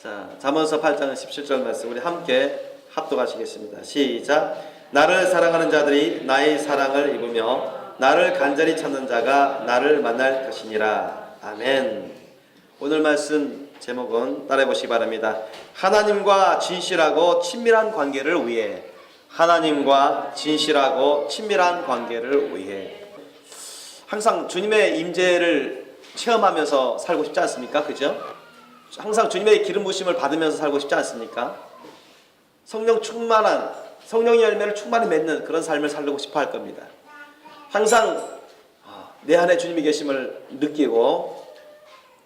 자, 잠언서 8장 17절 말씀 우리 함께 합독하시겠습니다. 시작. 나를 사랑하는 자들이 나의 사랑을 입으며 나를 간절히 찾는 자가 나를 만날 것이니라. 아멘. 오늘 말씀 제목은 따라해 보시기 바랍니다. 하나님과 진실하고 친밀한 관계를 위해. 하나님과 진실하고 친밀한 관계를 위해. 항상 주님의 임재를 체험하면서 살고 싶지 않습니까? 그죠? 항상 주님의 기름 부으심을 받으면서 살고 싶지 않습니까? 성령 충만한, 성령의 열매를 충만히 맺는 그런 삶을 살고 싶어 할 겁니다. 항상 내 안에 주님이 계심을 느끼고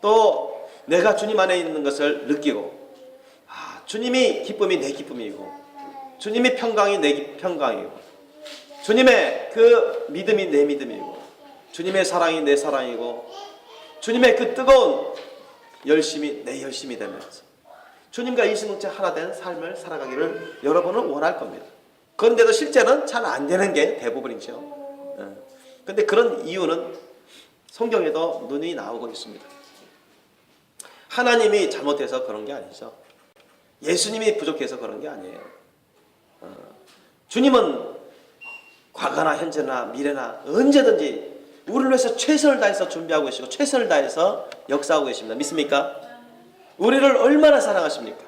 또 내가 주님 안에 있는 것을 느끼고 주님이 기쁨이 내 기쁨이고 주님이 평강이 내 평강이고 주님의 그 믿음이 내 믿음이고 주님의 사랑이 내 사랑이고 주님의 그 뜨거운 열심이 내 열심이 되면서 주님과 일심동체 하나 된 삶을 살아가기를 여러분은 원할 겁니다. 그런데도 실제는 잘 안 되는 게 대부분이죠. 그런데 그런 이유는 성경에도 눈이 나오고 있습니다. 하나님이 잘못해서 그런 게 아니죠. 예수님이 부족해서 그런 게 아니에요. 주님은 과거나 현재나 미래나 언제든지 우리를 위해서 최선을 다해서 준비하고 계시고 최선을 다해서 역사하고 계십니다. 믿습니까? 우리를 얼마나 사랑하십니까?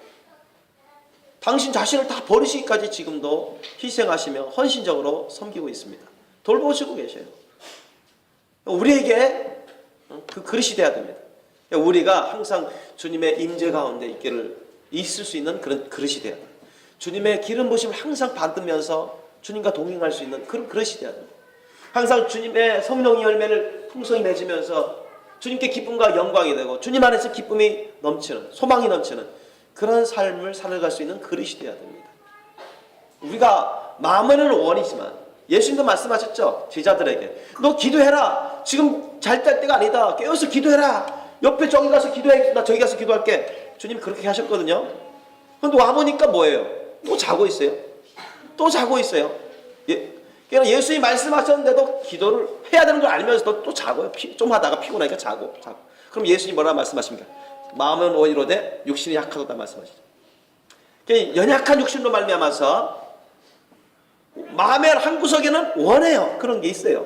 당신 자신을 다 버리시기까지 지금도 희생하시며 헌신적으로 섬기고 있습니다. 돌보시고 계셔요. 우리에게 그 그릇이 되어야 됩니다. 우리가 항상 주님의 임재 가운데 있을 수 있는 그런 그릇이 되어야 됩니다. 주님의 기름 부으심을 항상 받으면서 주님과 동행할 수 있는 그런 그릇이 되어야 됩니다. 항상 주님의 성령의 열매를 풍성히 맺으면서 주님께 기쁨과 영광이 되고 주님 안에서 기쁨이 넘치는, 소망이 넘치는 그런 삶을 살아갈 수 있는 그릇이 되어야 됩니다. 우리가 마음에는 원이지만 예수님도 말씀하셨죠. 제자들에게 너 기도해라. 지금 잘 때 때가 아니다. 깨어서 기도해라. 옆에 저기 가서 기도해. 나 저기 가서 기도할게. 주님 그렇게 하셨거든요. 그런데 와보니까 뭐예요? 또 자고 있어요. 또 자고 있어요. 예수님이 말씀하셨는데도 기도를 해야 되는 걸 알면서도 또 자고요. 좀 하다가 피곤하니까 자고. 그럼 예수님이 뭐라 말씀하십니까? 마음은 원이로되 육신이 약하다 말씀하시죠. 연약한 육신으로 말미암아서 마음의 한 구석에는 원해요. 그런 게 있어요.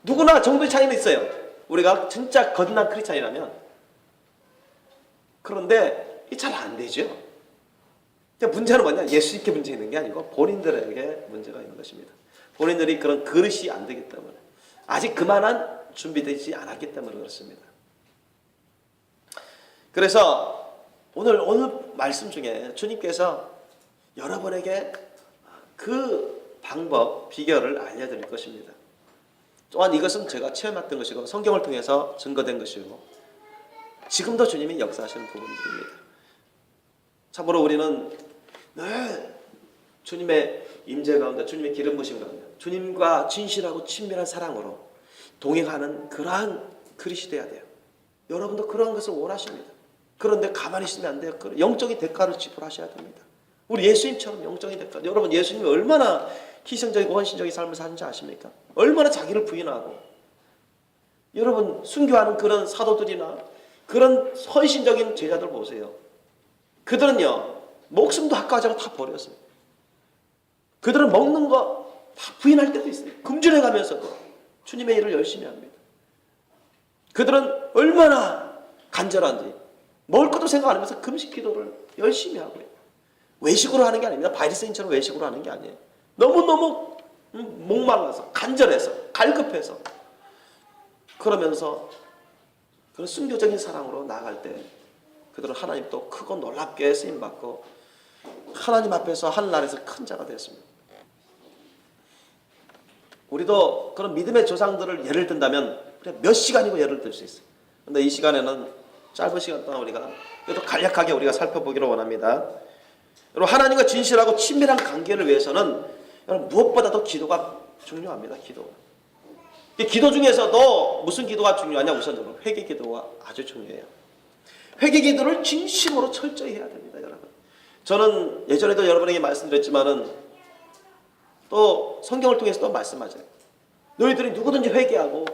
누구나 정도의 차이는 있어요. 우리가 진짜 거듭난 크리스찬이라면. 그런데 잘 안 되죠. 문제는 뭐냐? 예수님께 문제 있는 게 아니고 본인들에게 문제가 있는 것입니다. 본인들이 그런 그릇이 안 되기 때문에 아직 그만한 준비되지 않았기 때문에 그렇습니다. 그래서 오늘 말씀 중에 주님께서 여러분에게 그 방법, 비결을 알려드릴 것입니다. 또한 이것은 제가 체험했던 것이고 성경을 통해서 증거된 것이고 지금도 주님이 역사하시는 부분들입니다. 참으로 우리는 늘 주님의 임재 가운데 주님의 기름 부으심 가운데 주님과 진실하고 친밀한 사랑으로 동행하는 그러한 그릇이 돼야 돼요. 여러분도 그러한 것을 원하십니다. 그런데 가만히 있으면 안 돼요. 영적인 대가를 지불하셔야 됩니다. 우리 예수님처럼 영적인 대가. 여러분 예수님이 얼마나 희생적이고 헌신적인 삶을 사는지 아십니까? 얼마나 자기를 부인하고 여러분 순교하는 그런 사도들이나 그런 헌신적인 제자들 보세요. 그들은요 목숨도 아까워하자고 다 버렸어요. 그들은 먹는 거 다 부인할 때도 있어요. 금준해 가면서도 주님의 일을 열심히 합니다. 그들은 얼마나 간절한지 먹을 것도 생각 안 하면서 금식 기도를 열심히 하고요. 외식으로 하는 게 아닙니다. 바리새인처럼 외식으로 하는 게 아니에요. 너무너무 목말라서 간절해서 갈급해서 그러면서 그런 순교적인 사랑으로 나아갈 때 그들은 하나님 또 크고 놀랍게 쓰임받고 하나님 앞에서 하늘나라에서 큰 자가 되었습니다. 우리도 그런 믿음의 조상들을 예를 든다면 몇 시간이고 예를 들 수 있어요. 그런데 이 시간에는 짧은 시간 동안 우리가 그래도 간략하게 우리가 살펴보기를 원합니다. 여러분 하나님과 진실하고 친밀한 관계를 위해서는 여러분 무엇보다도 기도가 중요합니다. 기도 중에서도 무슨 기도가 중요하냐? 우선적으로 회개 기도가 아주 중요해요. 회개 기도를 진심으로 철저히 해야 됩니다. 여러분 저는 예전에도 여러분에게 말씀드렸지만은 또 성경을 통해서 또 말씀하잖아요. 너희들이 누구든지 회개하고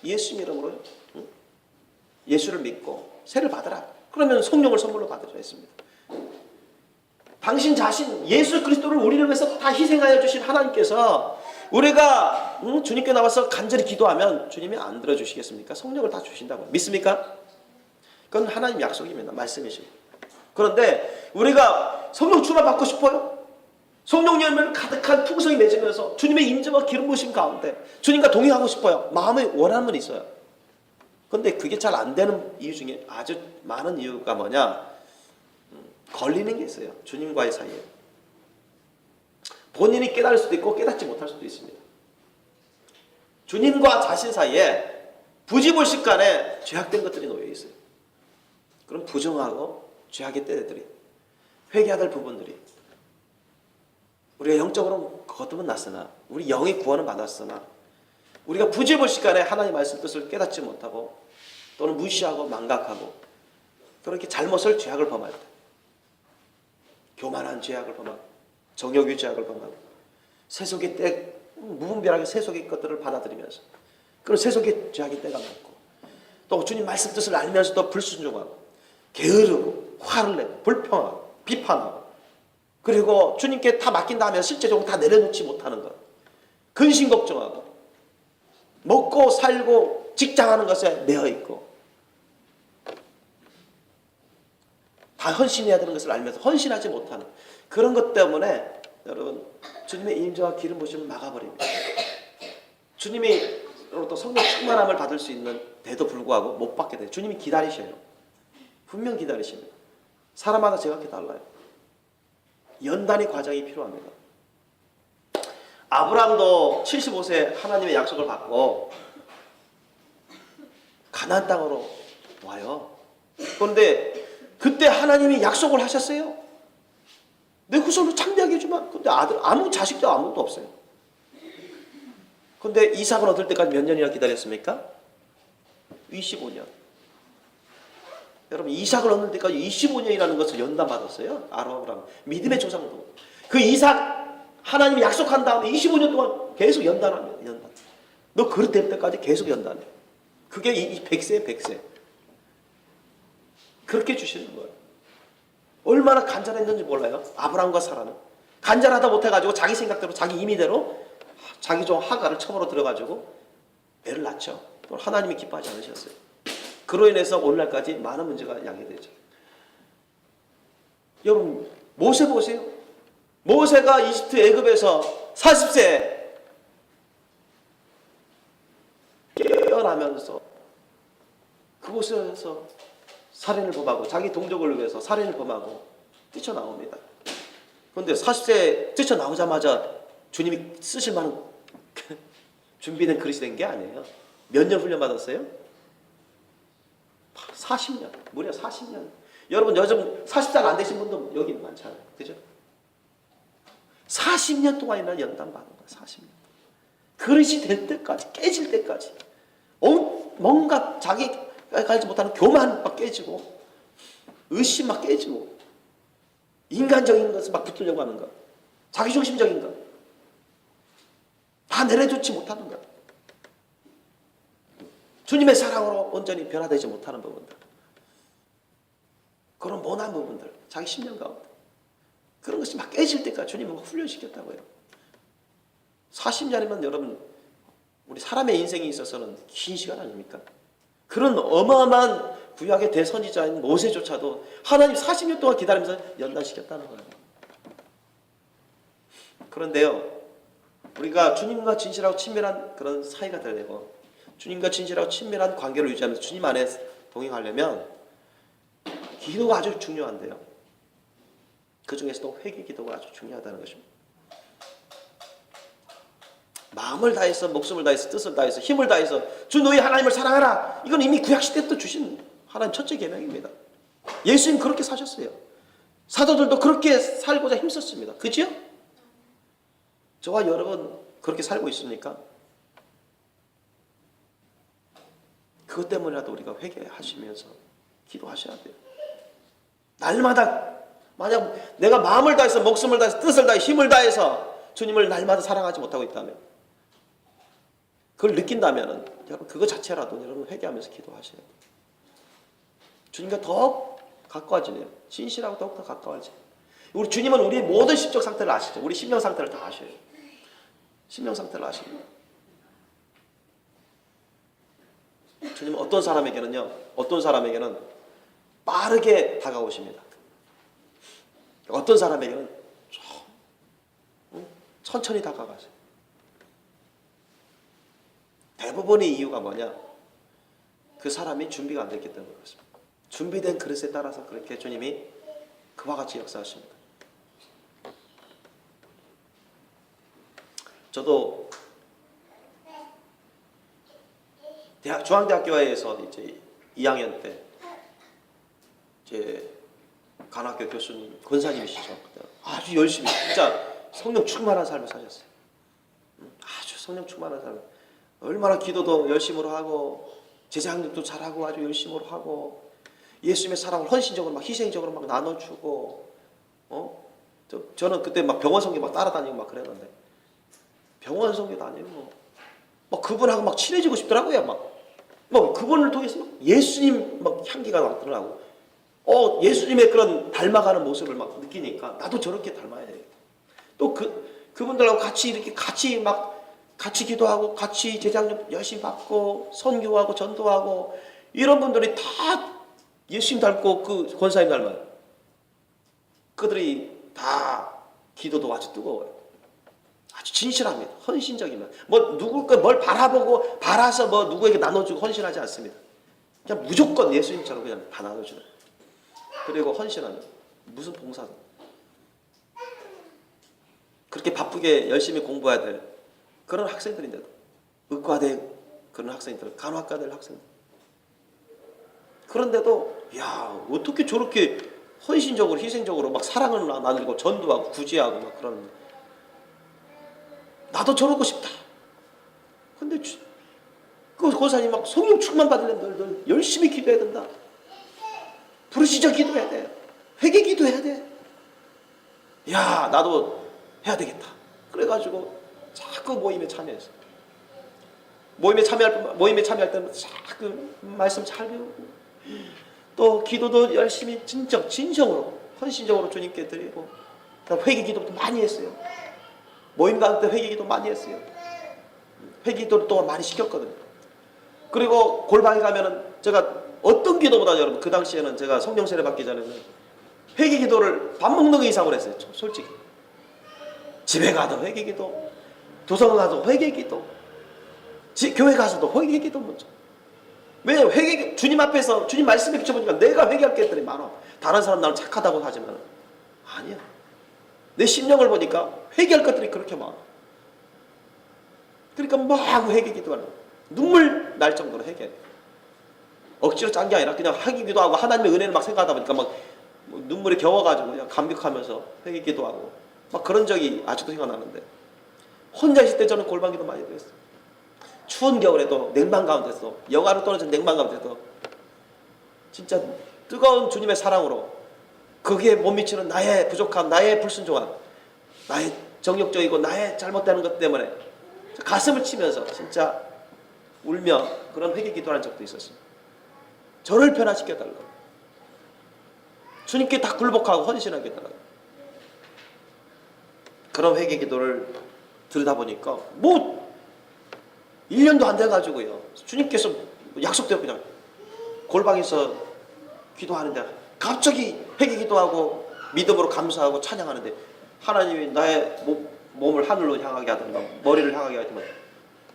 예수님 이름으로 예수를 믿고 세를 받으라. 그러면 성령을 선물로 받으라 했습니다. 당신 자신 예수 그리스도를 우리를 위해서 다 희생하여 주신 하나님께서 우리가 주님께 나와서 간절히 기도하면 주님이 안 들어주시겠습니까? 성령을 다 주신다고 믿습니까? 그건 하나님 약속입니다. 말씀이십니다. 그런데 우리가 성령 충만 받고 싶어요? 성령 열매를 가득한 풍성이 맺으면서 주님의 임재와 기름 부으심 가운데 주님과 동행하고 싶어요. 마음에 원하는 건 있어요. 그런데 그게 잘 안 되는 이유 중에 아주 많은 이유가 뭐냐? 걸리는 게 있어요. 주님과의 사이에. 본인이 깨달을 수도 있고 깨닫지 못할 수도 있습니다. 주님과 자신 사이에 부지불식간에 죄악된 것들이 놓여 있어요. 그럼 부정하고 죄악의 때들이, 회개해야 될 부분들이, 우리가 영적으로 거듭은 났으나, 우리 영의 구원은 받았으나 우리가 부지불식간에 하나님의 말씀 뜻을 깨닫지 못하고 또는 무시하고 망각하고 그렇게 잘못을 죄악을 범할 때, 교만한 죄악을 범하고 정욕의 죄악을 범하고 세속의 때 무분별하게 세속의 것들을 받아들이면서 그런 세속의 죄악의 때가 많고 또 주님 말씀 뜻을 알면서도 불순종하고 게으르고 화를 내고 불평하고 비판하고 그리고 주님께 다 맡긴다 하면 실제적으로 다 내려놓지 못하는 것, 근심 걱정하고 먹고 살고 직장하는 것에 매여 있고 다 헌신해야 되는 것을 알면서 헌신하지 못하는 그런 것 때문에 여러분 주님의 임재와 기름 부으심을 막아버립니다. 주님이 또 성령 충만함을 받을 수 있는 데도 불구하고 못 받게 돼요. 주님이 기다리셔요. 분명 기다리십니다. 사람마다 제각기 달라요. 연단의 과정이 필요합니다. 아브라함도 75세 하나님의 약속을 받고 가나안 땅으로 와요. 그런데 그때 하나님이 약속을 하셨어요. 내 후손을 창대하게 해주면. 근데 아무 자식도 아무것도 없어요. 근데 이삭을 얻을 때까지 몇 년이나 기다렸습니까? 25년. 여러분 이삭을 얻는 데까지 25년이라는 것을 연단받았어요. 아브라함 믿음의 조상도. 그 이삭 하나님이 약속한 다음에 25년 동안 계속 연단합니다. 연단. 너 그릇 될 때까지 계속 연단해. 그게 이 100세에 100세. 그렇게 주시는 거예요. 얼마나 간절했는지 몰라요. 아브라함과 사라는. 간절하다 못해가지고 자기 생각대로 자기 임의대로 자기 종 하가를 처음으로 들어가지고 애를 낳죠. 또 하나님이 기뻐하지 않으셨어요. 그로 인해서 오늘날까지 많은 문제가 야기되죠. 여러분 모세 보세요. 모세가 이집트 애굽에서 40세 깨어나면서 그곳에서 살인을 범하고 자기 동족을 위해서 살인을 범하고 뛰쳐나옵니다. 그런데 40세 뛰쳐나오자마자 주님이 쓰실 만한 준비된 그릇이 된 게 아니에요. 몇 년 훈련받았어요? 40년. 무려 40년. 여러분 요즘 40살 안 되신 분도 여기 많잖아요. 그죠? 40년 동안이나 연단 받은 거예요. 40년. 그릇이 될 때까지, 깨질 때까지. 뭔가 자기가 알지 못하는 교만 막 깨지고 의심 막 깨지고 인간적인 것을 막 붙으려고 하는 것, 자기중심적인 것 다 내려놓지 못하는 것, 주님의 사랑으로 온전히 변화되지 못하는 부분들, 그런 모난 부분들, 자기 심령 가운데 그런 것이 막 깨질 때까지 주님은 막 훈련시켰다고요. 40년이면 여러분 우리 사람의 인생에 있어서는 긴 시간 아닙니까? 그런 어마어마한 구약의 대선지자인 모세조차도 하나님 40년 동안 기다리면서 연단시켰다는 거예요. 그런데요, 우리가 주님과 진실하고 친밀한 그런 사이가 되려고 주님과 진실하고 친밀한 관계를 유지하면서 주님 안에 동행하려면 기도가 아주 중요한데요. 그 중에서도 회개 기도가 아주 중요하다는 것입니다. 마음을 다해서 목숨을 다해서 뜻을 다해서 힘을 다해서 주 너희 하나님을 사랑하라. 이건 이미 구약시대 때부터 주신 하나님 첫째 계명입니다. 예수님 그렇게 사셨어요. 사도들도 그렇게 살고자 힘썼습니다. 그죠? 저와 여러분 그렇게 살고 있습니까? 그것 때문이라도 우리가 회개하시면서 기도하셔야 돼요. 날마다 만약 내가 마음을 다해서 목숨을 다해서 뜻을 다해 힘을 다해서 주님을 날마다 사랑하지 못하고 있다면, 그걸 느낀다면 여러분 그거 자체라도 여러분 회개하면서 기도하셔야 돼요. 주님과 더 가까워지네요. 진실하고 더욱더 가까워지네요. 우리 주님은 우리의 모든 심적 상태를 아시죠. 우리 심령 상태를 다 아셔요. 심령 상태를 아십니다. 주님은 어떤 사람에게는 빠르게 다가오십니다. 어떤 사람에게는 천천히 다가가세요. 대부분의 이유가 뭐냐? 그 사람이 준비가 안 됐기 때문에 그렇습니다. 준비된 그릇에 따라서 그렇게 주님이 그와 같이 역사하십니다. 저도 중앙대학교에서 이제 2학년 때 이제 간학교 교수님, 권사님이시죠. 아주 열심히 진짜 성령 충만한 삶을 사셨어요. 아주 성령 충만한 삶. 얼마나 기도도 열심으로 하고 제자학력도 잘하고 아주 열심으로 하고 예수님의 사랑을 헌신적으로 막 희생적으로 막 나눠주고 저는 그때 막 병원 선교 막 따라다니고 막 그랬는데 병원 선교도 아니고 막 그분하고 막 친해지고 싶더라고요. 막 그분을 통해서 막 예수님 막 향기가 막 드러나고 예수님의 그런 닮아가는 모습을 막 느끼니까 나도 저렇게 닮아야 되겠다. 또 그분들하고 같이 이렇게 같이 기도하고 같이 제자학력 열심히 받고 선교하고 전도하고 이런 분들이 다 예수님 닮고 그 권사님 닮아요. 그들이 다 기도도 아주 뜨거워요. 아주 진실합니다. 헌신적이면 뭘 바라서 누구에게 나눠주고 헌신하지 않습니다. 그냥 무조건 예수님처럼 그냥 다 나눠주는. 그리고 헌신하는 무슨 봉사도 그렇게 바쁘게 열심히 공부해야 될 그런 학생들인데도 의과대 그런 학생들, 간호학과 될 학생들 그런데도 어떻게 저렇게 헌신적으로 희생적으로 막 사랑을 나누고 전도하고 구제하고 막 그런 나도 저러고 싶다. 근데 그 권사님 막 성령 충만 받으려면 늘 열심히 기도해야 된다. 부르짖어 기도해야 돼. 회개 기도해야 돼. 나도 해야 되겠다. 그래가지고 자꾸 모임에 참여했어요. 모임에 참여할 때는 자꾸 말씀 잘 배우고 또 기도도 열심히 진정으로 헌신적으로 주님께 드리고 회개 기도도 많이 했어요. 모임 가는 때 회개 기도 많이 했어요. 회개 기도를 또 많이 시켰거든요. 그리고 골방에 가면은 제가 어떤 기도보다 여러분 그 당시에는 제가 성령 세례 받기 전에는 회개 기도를 밥 먹는 거 이상으로 했어요. 솔직히 집에 가도 회개 기도, 도서관 가도 회개 기도, 교회 가서도 회개 기도 먼저. 왜 주님 앞에서 주님 말씀에 비춰보니까 내가 회개할 게 있더니 많아. 다른 사람 나는 착하다고 하지만 아니야. 내 심령을 보니까 회개할 것들이 그렇게 많아. 그러니까 막 회개 기도하는 눈물 날 정도로 회개해. 억지로 짠 게 아니라 그냥 회개 기도하고 하나님의 은혜를 막 생각하다 보니까 막 눈물이 겨워가지고 그냥 감격하면서 회개 기도하고 막 그런 적이 아직도 생각나는데 혼자 있을 때 저는 골방 기도 많이 했어요. 추운 겨울에도 냉방 가운데서 영하로 떨어진 냉방 가운데서 진짜 뜨거운 주님의 사랑으로 거기에 못 미치는 나의 부족함, 나의 불순종함, 나의 정욕적이고 나의 잘못되는 것 때문에 가슴을 치면서 진짜 울며 그런 회개 기도하는 적도 있었습니다. 저를 변화시켜달라고. 주님께 다 굴복하고 헌신하게 해달라고. 그런 회개 기도를 들여다보니까 1년도 안 돼가지고요. 주님께서 약속대로 그냥 골방에서 기도하는데 갑자기 회개 기도하고 믿음으로 감사하고 찬양하는데 하나님이 나의 몸을 하늘로 향하게 하든가 머리를 향하게 하든가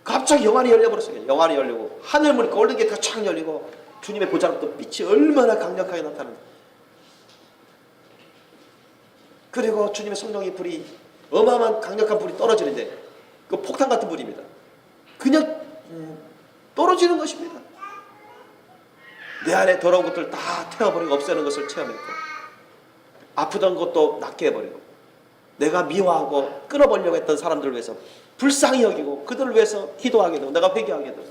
갑자기 영안이 열려버렸어요. 영안이 열리고 하늘문이 올린 게 쫙 열리고 주님의 보좌로 빛이 얼마나 강력하게 나타나는데 그리고 주님의 성령의 불이 어마어마한 강력한 불이 떨어지는데 그 폭탄 같은 불입니다. 그냥 떨어지는 것입니다. 내 안에 더러운 것들 다 태워버리고 없애는 것을 체험했고 아프던 것도 낫게 해버리고 내가 미워하고 끊어버리려고 했던 사람들을 위해서 불쌍히 여기고 그들을 위해서 기도하게 되고 내가 회개하게 되고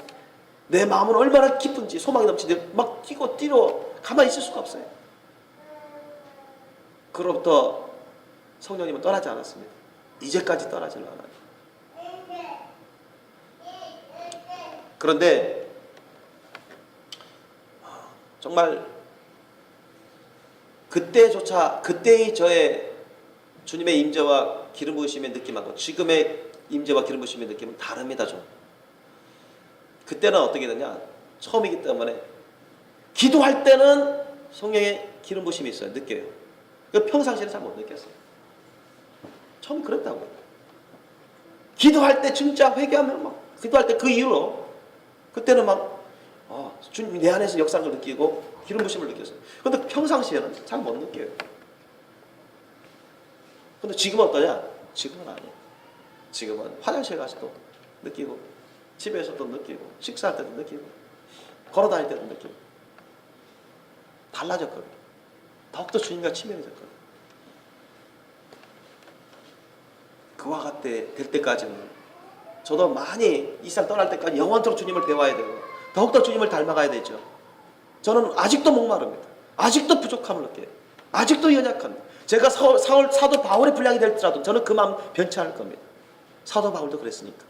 내 마음은 얼마나 기쁜지 소망이 넘치는지 막 뛰고 가만히 있을 수가 없어요. 그로부터 성령님은 떠나지 않았습니다. 이제까지 떠나지는 않아요. 그런데 정말 그때의 저의 주님의 임재와 기름 부으심의 느낌하고 지금의 임재와 기름 부으심의 느낌은 다릅니다. 좀. 그때는 어떻게 되냐? 처음이기 때문에 기도할 때는 성령의 기름 부으심이 있어요. 느껴요. 평상시에는 잘 못 느꼈어요. 처음에 그랬다고요. 기도할 때 진짜 회개하면 막 기도할 때 그 이후로 그때는 막 주님 내 안에서 역사를 느끼고 기름 부으심을 느꼈어요. 그런데 평상시에는 잘 못 느껴요. 근데 지금은 어떠냐? 지금은 아니에요. 지금은 화장실 가서도 느끼고 집에서도 느끼고 식사할 때도 느끼고 걸어다닐 때도 느끼고 달라졌거든요. 더욱더 주님과 친밀해졌거든요. 그와 같게 될 때까지는 저도 많이 이 세상 떠날 때까지 영원토록 주님을 배워야 되고 더욱더 주님을 닮아가야 되죠. 저는 아직도 목마릅니다. 아직도 부족함을 느껴요. 아직도 연약합니다. 제가 사도 바울의 분량이 될지라도 저는 그 마음 변치 않을 겁니다. 사도 바울도 그랬으니까.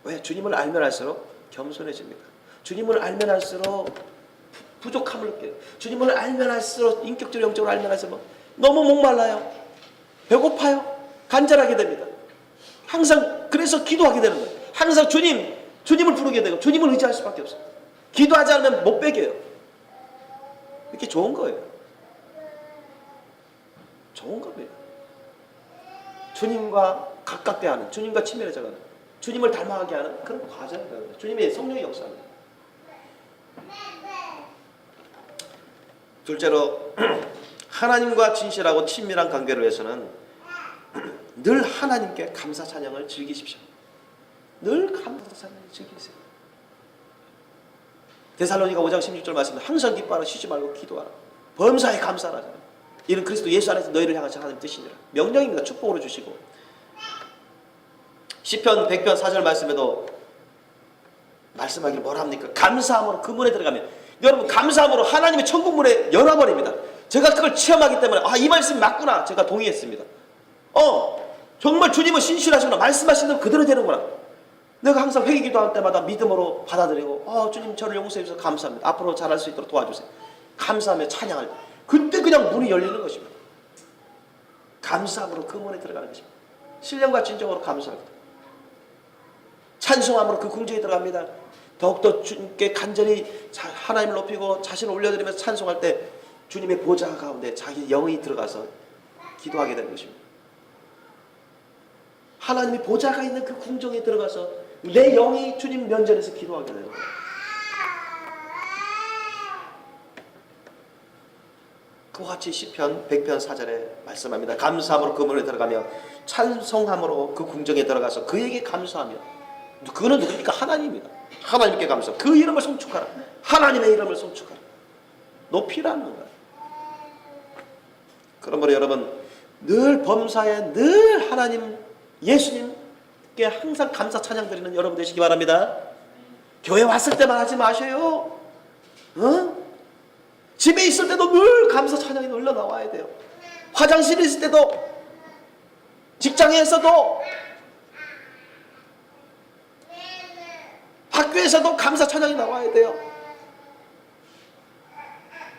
왜? 주님을 알면 알수록 겸손해집니다. 주님을 알면 알수록 부족함을 느껴요. 주님을 알면 알수록 인격적으로 영적으로 알면 알수록 너무 목말라요. 배고파요. 간절하게 됩니다. 항상 그래서 기도하게 되는 거예요. 항상 주님을 부르게 되고 주님을 의지할 수밖에 없어요. 기도하지 않으면 못 베겨요. 이렇게 좋은 거예요. 좋은 겁니다. 주님과 가깝게 하는, 주님과 친밀해져가는, 주님을 닮아가게 하는 그런 과정입니다. 주님의 성령의 역사입니다. 둘째로 하나님과 진실하고 친밀한 관계를 위해서는 늘 하나님께 감사 찬양을 즐기십시오. 늘 감사 찬양을 즐기세요. 데살로니가 5장 16절 말씀에 항상 기뻐하라 쉬지 말고 기도하라 범사에 감사하라. 이는 그리스도 예수 안에서 너희를 향하신 하나님 뜻이니라. 명령입니다. 축복으로 주시고 시편 100편 4절 말씀에도 말씀하기를 뭐라 합니까? 감사함으로 그 문에 들어가면 여러분 감사함으로 하나님의 천국 문에 열어버립니다. 제가 그걸 체험하기 때문에 이 말씀이 맞구나 제가 동의했습니다. 정말 주님은 신실하시구나. 말씀하신 대로 그대로 되는구나. 내가 항상 회개 기도할 때마다 믿음으로 받아들이고 주님 저를 용서해 주셔서 감사합니다. 앞으로 잘할 수 있도록 도와주세요. 감사하며 찬양할 때 그때 그냥 문이 열리는 것입니다. 감사함으로 그 문에 들어가는 것입니다. 신령과 진정으로 감사합니다. 찬송함으로 그 궁정에 들어갑니다. 더욱더 주님께 간절히 하나님을 높이고 자신을 올려드리면서 찬송할 때 주님의 보좌 가운데 자기 영이 들어가서 기도하게 되는 것입니다. 하나님의 보좌가 있는 그 궁정에 들어가서 내 영이 주님 면전에서 기도하게 되는 거예요. 그와 같이 시편 100편 4절에 말씀합니다. 감사함으로 그 문에 들어가며 찬송함으로 그 궁정에 들어가서 그에게 감사하며 그는 누구니까? 하나님입니다. 하나님께 감사. 그 이름을 송축하라. 하나님의 이름을 송축하라. 높이라는 거예요. 그러므로 여러분 늘 범사에 늘 하나님 예수님께 항상 감사 찬양 드리는 여러분 되시기 바랍니다. 교회 왔을 때만 하지 마셔요. 집에 있을 때도 늘 감사 찬양이 흘러 나와야 돼요. 화장실에 있을 때도 직장에서도 학교에서도 감사 찬양이 나와야 돼요.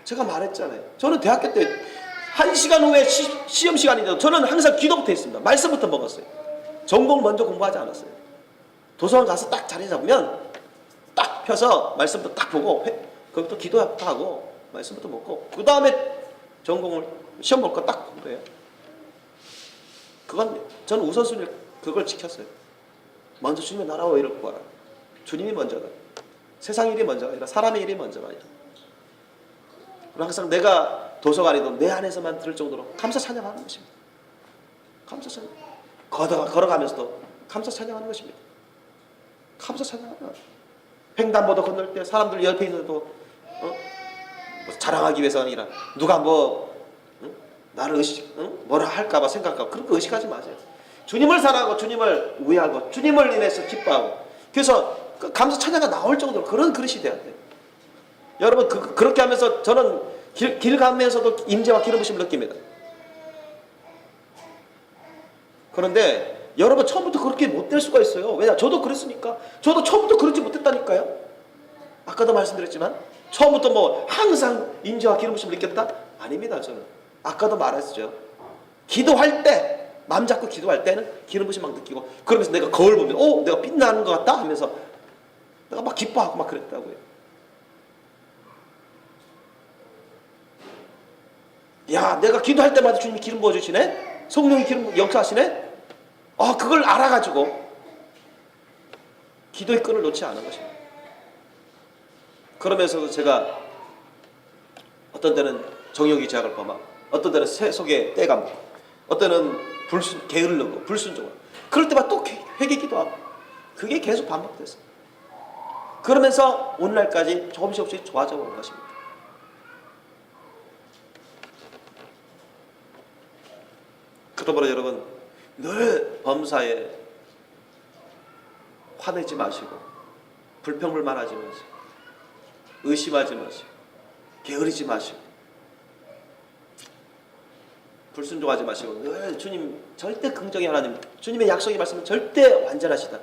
제가 말했잖아요. 저는 대학교 때 1시간 후에 시험 시간인데 저는 항상 기도부터 했습니다. 말씀부터 먹었어요. 전공 먼저 공부하지 않았어요. 도서관 가서 딱 자리 잡으면 딱 펴서 말씀부터 딱 보고 거기부터 기도부터 하고 말씀부터 먹고 그 다음에 전공을 시험 볼 거 딱 공부해요. 그건 저는 우선순위를 그걸 지켰어요. 먼저 주님의 나라와 의를 구하라. 주님이 먼저다. 세상 일이 먼저가 아니라 사람의 일이 먼저가 아니라. 그리고 항상 내가 도서관에도 내 안에서만 들을 정도로 감사 찬양하는 것입니다. 감사 찬양. 걸어가면서도 감사 찬양하는 것입니다. 감사 찬양하는 것입니다. 횡단보도 건널 때 사람들 옆에 있는데도 자랑하기 위해서가 아니라 누가 나를 뭐라 할까봐 생각하고 그런 거 의식하지 마세요. 주님을 사랑하고 주님을 우애하고 주님을 인해서 기뻐하고 그래서 그 감사 찬양가 나올 정도로 그런 그릇이 돼야 돼요. 여러분 그렇게 하면서 저는 길 가면서도 임재와 기름 부심을 느낍니다. 그런데 여러분 처음부터 그렇게 못 될 수가 있어요. 왜냐? 저도 그랬으니까. 저도 처음부터 그렇지 못했다니까요. 아까도 말씀드렸지만 처음부터 항상 임재와 기름 부심을 느꼈다? 아닙니다. 저는 아까도 말했죠. 기도할 때 마음 잡고 기도할 때는 기름 부심 막 느끼고, 그러면서 내가 거울 보면 내가 빛나는 것 같다 하면서 내가 막 기뻐하고 막 그랬다고요. 야, 내가 기도할 때마다 주님이 기름 부어주시네, 성령이 기름 역사하시네. 그걸 알아가지고 기도의 끈을 놓지 않은 것입니다. 그러면서도 제가 어떤 때는 정욕의 제약을 범하고, 어떤 때는 세속의 떼감, 어떤 때는 게으르고 불순종하고, 그럴 때마다 또 회개기도 하고, 그게 계속 반복됐어요. 그러면서 오늘날까지 조금씩 좋아져 온 것입니다. 그러므로 여러분, 늘 범사에 화내지 마시고, 불평불만하지 마시고, 의심하지 마시고, 게으르지 마시고, 불순종하지 마시고, 늘 주님 절대 긍정의 하나님, 주님의 약속의 말씀은 절대 완전하시다,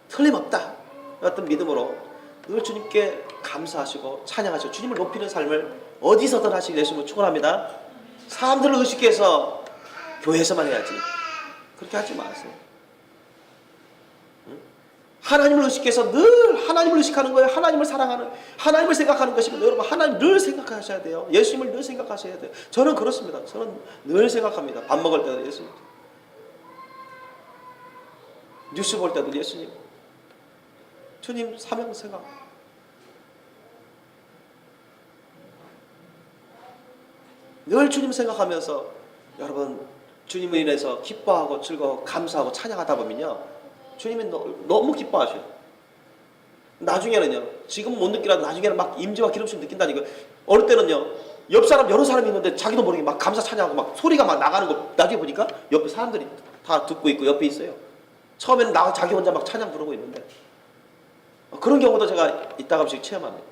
틀림없다, 어떤 믿음으로 늘 주님께 감사하시고 찬양하시고 주님을 높이는 삶을 어디서든 하시길 예수님을 축원합니다. 사람들을 의식해서 교회에서만 해야지, 그렇게 하지 마세요. 하나님을 의식해서 늘 하나님을 의식하는 거예요. 하나님을 사랑하는, 하나님을 생각하는 것이면 여러분 하나님 늘 생각하셔야 돼요. 예수님을 늘 생각하셔야 돼요. 저는 그렇습니다. 저는 늘 생각합니다. 밥 먹을 때도 예수님, 뉴스 볼 때도 예수님, 주님 사명 생각. 늘 주님 생각하면서 여러분 주님을 인해서 기뻐하고 즐거워 감사하고 찬양하다 보면요, 주님이 너무 기뻐하셔요. 나중에는요, 지금 못 느끼라도 나중에는 막 임재와 기름심 느낀다니까. 어릴 때는요, 옆 사람 여러 사람이 있는데 자기도 모르게 막 감사 찬양하고 막 소리가 막 나가는 거 나중에 보니까 옆에 사람들이 다 듣고 있고 옆에 있어요. 처음에는 자기 혼자 막 찬양 부르고 있는데, 그런 경우도 제가 이따가씩 체험합니다.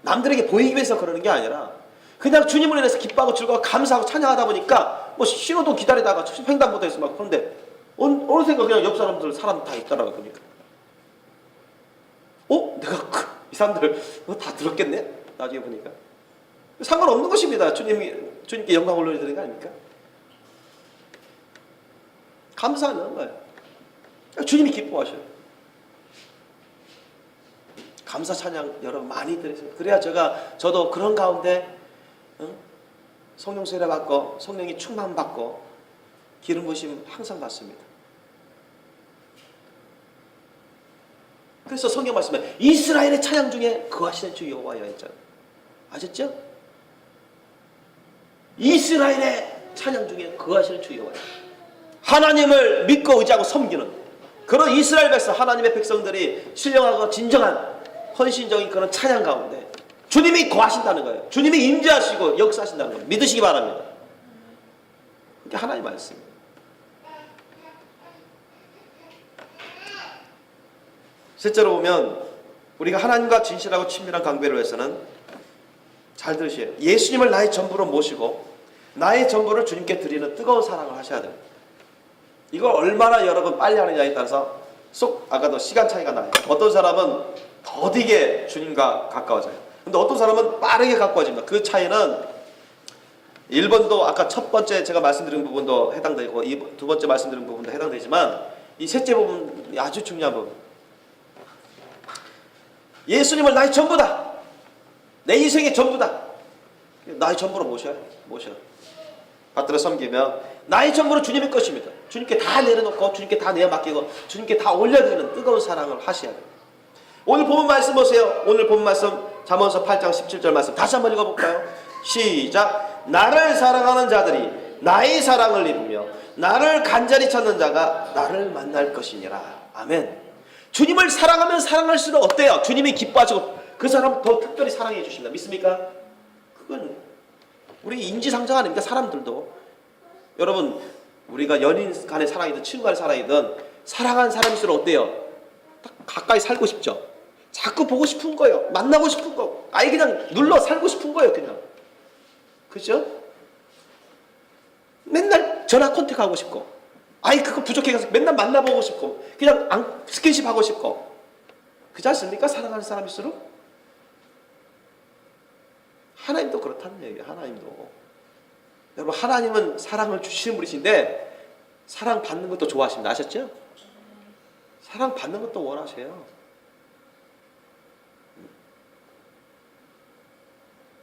남들에게 보이기 위해서 그러는 게 아니라 그냥 주님을 인해서 기뻐하고 즐거워 감사하고 찬양하다 보니까 뭐 신호도 기다리다가 횡단보도에 있어 막, 그런데 어느샌가 그냥 옆 사람 다 있더라고요. 보니까 내가 이 사람들 다 들었겠네? 나중에 보니까 상관없는 것입니다. 주님께 영광 올려드리는 거 아닙니까? 감사하는 거예요. 주님이 기뻐하셔요. 감사 찬양 여러분 많이 드리세요. 그래야 저도 그런 가운데 성령 세례 받고 성령이 충만 받고 기름 부심 항상 받습니다. 그래서 성경 말씀에 이스라엘의 찬양 중에 거하시는 주 여호와여 했잖아요. 아셨죠? 이스라엘의 찬양 중에 거하시는 주 여호와여. 하나님을 믿고 의지하고 섬기는 그런 이스라엘 백성, 하나님의 백성들이 신령하고 진정한 헌신적인 그런 찬양 가운데 주님이 거하신다는 거예요. 주님이 임재하시고 역사하신다는 거예요. 믿으시기 바랍니다. 그게 하나님의 말씀입니다. 실제로 보면 우리가 하나님과 진실하고 친밀한 관계를 위해서는, 잘 들으세요, 예수님을 나의 전부로 모시고 나의 전부를 주님께 드리는 뜨거운 사랑을 하셔야 됩니다. 이걸 얼마나 여러분 빨리 하느냐에 따라서 아까도 시간 차이가 나요. 어떤 사람은 더디게 주님과 가까워져요. 근데 어떤 사람은 빠르게 가까워집니다. 그 차이는 1번도 아까 첫 번째 제가 말씀드린 부분도 해당되고 두 번째 말씀드린 부분도 해당되지만 이 셋째 부분이 아주 중요한 부분. 예수님을 나의 전부다, 내 인생의 전부다, 나의 전부로 모셔. 받들어 섬기면 나의 전부로 주님의 것입니다. 주님께 다 내려놓고 주님께 다 내어 맡기고 주님께 다 올려드리는 뜨거운 사랑을 하셔야 돼요. 오늘 본문 말씀 보세요. 오늘 본문 말씀 잠언서 8장 17절 말씀 다시 한번 읽어볼까요? 시작. 나를 사랑하는 자들이 나의 사랑을 입으며 나를 간절히 찾는 자가 나를 만날 것이니라. 아멘. 주님을 사랑하면 사랑할수록 어때요? 주님이 기뻐하시고 그 사람 더 특별히 사랑해 주십니다. 믿습니까? 그건 우리 인지상정 아닙니까? 사람들도. 여러분, 우리가 연인 간의 사랑이든 친구 간의 사랑이든 사랑하는 사람일수록 어때요? 딱 가까이 살고 싶죠? 자꾸 보고 싶은 거예요. 만나고 싶은 거. 아예 그냥 눌러 살고 싶은 거예요. 그냥. 그죠? 맨날 전화 컨택하고 싶고, 아예 그거 부족해서 맨날 만나보고 싶고, 그냥 스킨십 하고 싶고. 그렇지 않습니까? 사랑하는 사람일수록? 하나님도 그렇다는 얘기예요. 하나님도. 여러분, 하나님은 사랑을 주시는 분이신데 사랑 받는 것도 좋아하십니다. 아셨죠? 사랑 받는 것도 원하세요.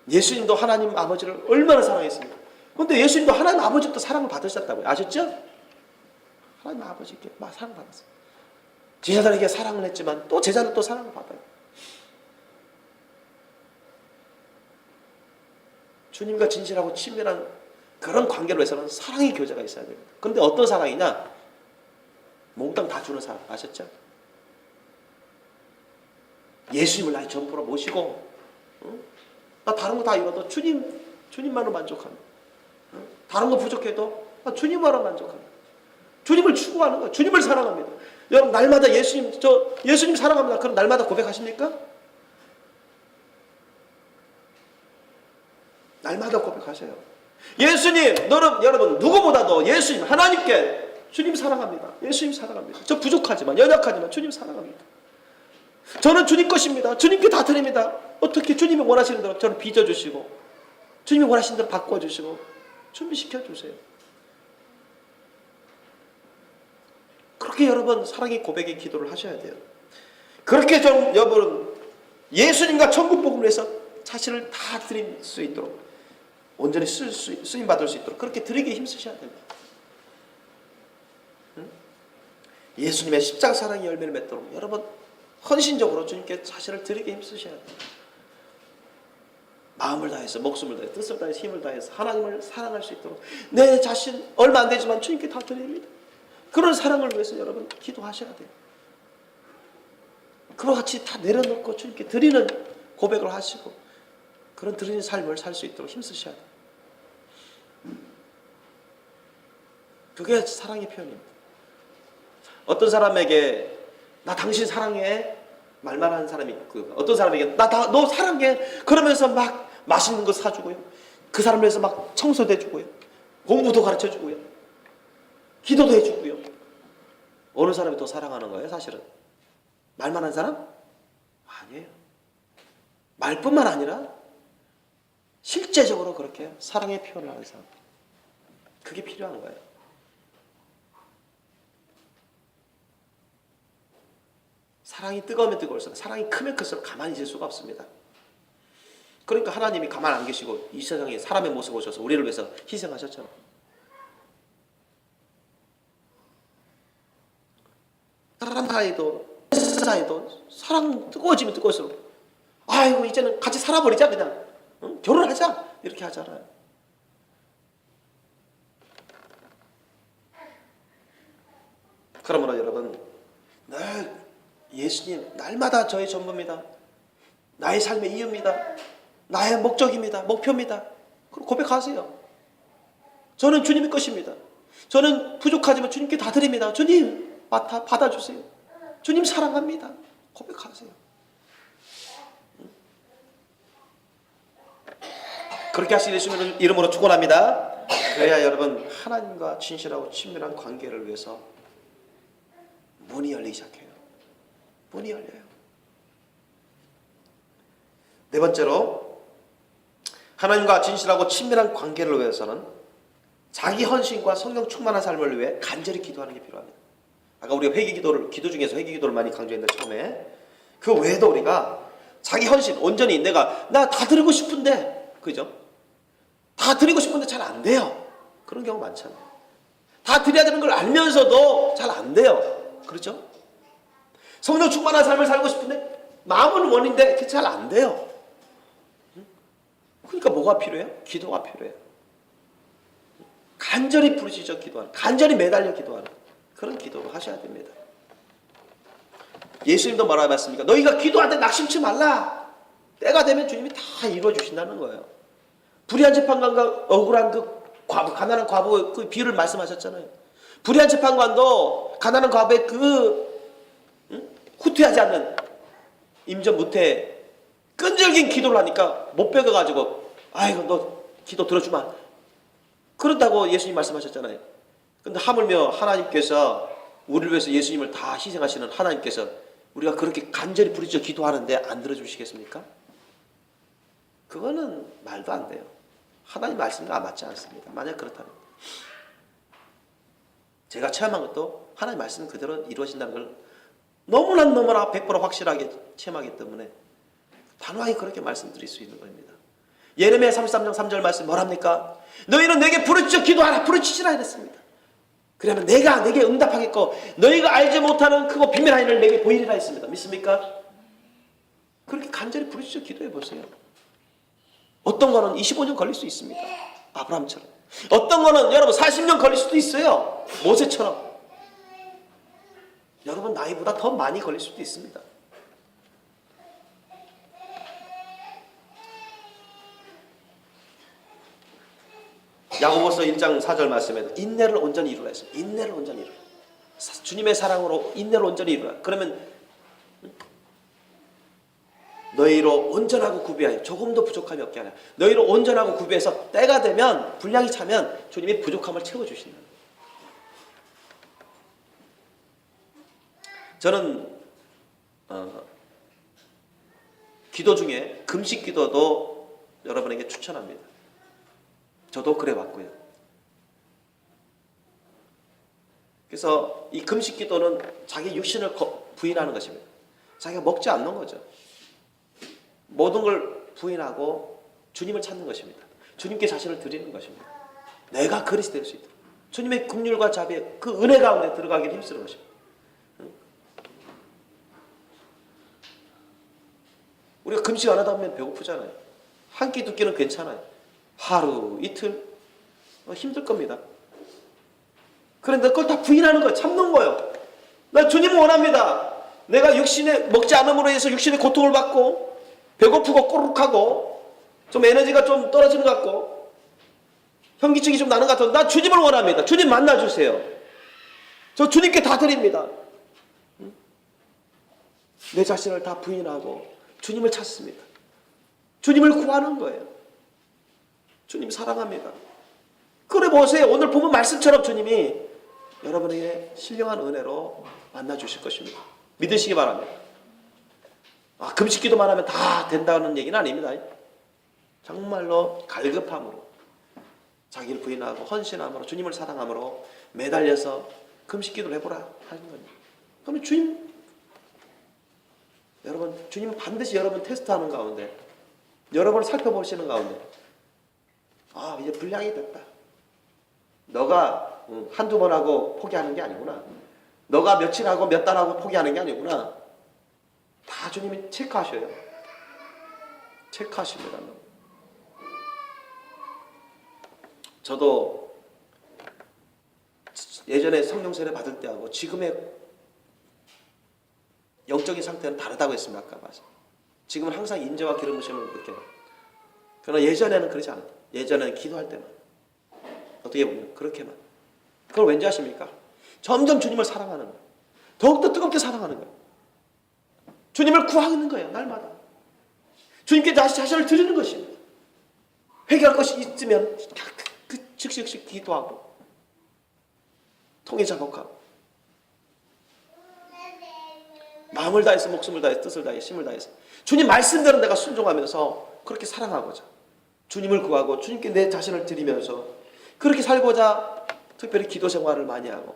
예수님도 하나님 아버지를 얼마나 사랑했습니까? 그런데 예수님도 하나님 아버지부터 사랑을 받으셨다고요. 아셨죠? 하나님 아버지께 막 사랑받았어요. 제자들에게 사랑을 했지만 또 제자들 또 사랑을 받아요. 주님과 진실하고 친밀한 그런 관계로 해서는 사랑의 교제가 있어야 됩니다. 그런데 어떤 사랑이냐? 몽땅 다 주는 사랑. 아셨죠? 예수님을 나의 전부로 모시고, 나 다른 거 다 잃어도 주님만으로 만족합니다. 다른 거 부족해도 주님만으로 만족합니다. 주님을 추구하는 거예요. 주님을 사랑합니다. 여러분, 날마다 예수님 사랑합니다. 그럼 날마다 고백하십니까? 날마다 고백하세요. 예수님, 여러분 누구보다도 예수님, 하나님께 주님 사랑합니다. 예수님 사랑합니다. 저 부족하지만, 연약하지만 주님 사랑합니다. 저는 주님 것입니다. 주님께 다 드립니다. 어떻게 주님이 원하시는 대로 저를 빚어주시고, 주님이 원하시는 대로 바꿔주시고 준비시켜주세요. 그렇게 여러분 사랑의 고백의 기도를 하셔야 돼요. 그렇게 좀 여러분 예수님과 천국 복음을 위해서 자신을 다 드릴 수 있도록, 온전히 쓰임 받을 수 있도록 그렇게 드리기 힘쓰셔야 됩니다. 예수님의 십자가 사랑의 열매를 맺도록 여러분 헌신적으로 주님께 자신을 드리기 힘쓰셔야 돼요. 마음을 다해서, 목숨을 다해서, 뜻을 다해서, 힘을 다해서 하나님을 사랑할 수 있도록 내 자신 얼마 안 되지만 주님께 다 드립니다. 그런 사랑을 위해서 여러분 기도하셔야 돼요. 그와 같이 다 내려놓고 주님께 드리는 고백을 하시고 그런 드리는 삶을 살 수 있도록 힘쓰셔야 돼요. 그게 사랑의 표현입니다. 어떤 사람에게 나 당신 사랑해 말만 하는 사람이 있고, 어떤 사람에게 너 사랑해 그러면서 막 맛있는 거 사주고요, 그 사람을 위해서 막 청소도 해주고요, 공부도 가르쳐주고요, 기도도 해주고요. 어느 사람이 더 사랑하는 거예요? 사실은 말만 하는 사람? 아니에요. 말뿐만 아니라 실제적으로 그렇게 사랑의 표현을 하는 사람, 그게 필요한 거예요. 사랑이 뜨거우면 뜨거울수록, 사랑이 크면 클수록 가만히 있을 수가 없습니다. 그러니까 하나님이 가만 안 계시고 이 세상에 사람의 모습을 오셔서 우리를 위해서 희생하셨잖아요. 사람 사이도 사랑 뜨거워지면 뜨거울수록 아이고 이제는 같이 살아버리자, 그냥 결혼하자 이렇게 하잖아요. 그러므로 여러분 늘 예수님 날마다 저의 전부입니다. 나의 삶의 이유입니다. 나의 목적입니다. 목표입니다. 그럼 고백하세요. 저는 주님의 것입니다. 저는 부족하지만 주님께 다 드립니다. 주님 받아주세요. 주님 사랑합니다. 고백하세요. 그렇게 하시는 예수님의 이름으로 축원합니다. 그래야 여러분 하나님과 진실하고 친밀한 관계를 위해서 문이 열리기 시작해요. 문이 열려요. 네 번째로 하나님과 진실하고 친밀한 관계를 위해서는 자기 헌신과 성령 충만한 삶을 위해 간절히 기도하는 게 필요합니다. 아까 우리가 기도 중에서 회개 기도를 많이 강조했는데 처음에 그 외에도 우리가 자기 헌신, 온전히 나 다 드리고 싶은데, 그죠? 다 드리고 싶은데 잘 안 돼요. 그런 경우 많잖아요. 다 드려야 되는 걸 알면서도 잘 안 돼요. 그렇죠? 성령 충만한 삶을 살고 싶은데 마음은 원인데 그게 잘 안 돼요. 그러니까 뭐가 필요해요? 기도가 필요해요. 간절히 부르짖어 기도하는, 간절히 매달려 기도하는 그런 기도를 하셔야 됩니다. 예수님도 뭐라고 했습니까? 너희가 기도할 때 낙심치 말라. 때가 되면 주님이 다 이루어주신다는 거예요. 불의한 재판관과 억울한 가난한 과부 그 비유를 말씀하셨잖아요. 불의한 재판관도 가난한 과부의 후퇴하지 않는 임전 무태 끈질긴 기도를 하니까 못 베겨가지고 아이고 너 기도 들어주마 그런다고 예수님 말씀하셨잖아요. 근데 하물며 하나님께서 우리를 위해서 예수님을 다 희생하시는 하나님께서 우리가 그렇게 간절히 부르짖어 기도하는데 안 들어주시겠습니까? 그거는 말도 안 돼요. 하나님 말씀과 맞지 않습니다. 만약 그렇다면 제가 체험한 것도 하나님 말씀 그대로 이루어진다는 걸 너무나 100% 확실하게 체험하기 때문에 단호하게 그렇게 말씀드릴 수 있는 겁니다. 예레미야 33장 3절 말씀 뭐랍니까? 너희는 내게 부르짖어 기도하라 부르짖으라 이랬습니다. 그러면 내가 내게 응답하겠고 너희가 알지 못하는 크고 비밀한 일을 내게 보이리라 했습니다. 믿습니까? 그렇게 간절히 부르짖어 기도해 보세요. 어떤 거는 25년 걸릴 수 있습니다. 아브라함처럼. 어떤 거는 여러분 40년 걸릴 수도 있어요. 모세처럼. 여러분 나이보다 더 많이 걸릴 수도 있습니다. 야고보서 1장 4절 말씀에도 인내를 온전히 이루라 했어요. 인내를 온전히 이루라. 주님의 사랑으로 인내를 온전히 이루라. 그러면 너희로 온전하고 구비하여 조금도 부족함이 없게 하라. 너희로 온전하고 구비해서 때가 되면 분량이 차면 주님이 부족함을 채워주신다. 저는 기도 중에 금식 기도도 여러분에게 추천합니다. 저도 그래 왔고요. 그래서 이 금식 기도는 자기 육신을 부인하는 것입니다. 자기가 먹지 않는 거죠. 모든 걸 부인하고 주님을 찾는 것입니다. 주님께 자신을 드리는 것입니다. 내가 그리스도 될 수 있도록 주님의 긍휼과 자비의 그 은혜 가운데 들어가기를 힘쓰는 것입니다. 우리가 금식 안 하다 보면 배고프잖아요. 한 끼 두 끼는 괜찮아요. 하루 이틀 힘들 겁니다. 그런데 그걸 다 부인하는 거예요. 참는 거예요. 나 주님을 원합니다. 내가 육신에 먹지 않음으로 해서 육신의 고통을 받고 배고프고 꼬르륵하고 좀 에너지가 좀 떨어지는 것 같고 현기증이 좀 나는 것 같아서 나 주님을 원합니다. 주님 만나주세요. 저 주님께 다 드립니다. 내 자신을 다 부인하고 주님을 찾습니다. 주님을 구하는 거예요. 주님 사랑합니다. 그래 보세요. 오늘 보면 말씀처럼 주님이 여러분에게 신령한 은혜로 만나주실 것입니다. 믿으시기 바랍니다. 금식 기도만 하면 다 된다는 얘기는 아닙니다. 정말로 갈급함으로 자기를 부인하고 헌신함으로 주님을 사랑함으로 매달려서 금식 기도를 해보라 하는 겁니다. 그러면 여러분 주님은 반드시 여러분 테스트하는 가운데 여러분을 살펴보시는 가운데 이제 분량이 됐다. 너가 한두 번 하고 포기하는 게 아니구나. 너가 며칠 하고 몇 달 하고 포기하는 게 아니구나. 다 주님이 체크하셔요. 체크하십니다. 저도 예전에 성령 세례 받을 때하고 지금의 영적인 상태는 다르다고 했습니다. 아까 말씀. 지금은 항상 인재와 기름 부심을 느껴요. 그러나 예전에는 그렇지 않았다. 예전에는 기도할 때만 어떻게 보면 그렇게만. 그걸 왠지 아십니까? 점점 주님을 사랑하는 거예요. 더욱더 뜨겁게 사랑하는 거예요. 주님을 구하는 거예요. 날마다. 주님께 다시 자신을 드리는 것입니다. 회개할 것이 있으면 즉시 기도하고 통해 작곡하고 마음을 다해서 목숨을 다해서 뜻을 다해서 힘을 다해서 주님 말씀대로 내가 순종하면서 그렇게 사랑하고자 주님을 구하고 주님께 내 자신을 드리면서 그렇게 살고자 특별히 기도 생활을 많이 하고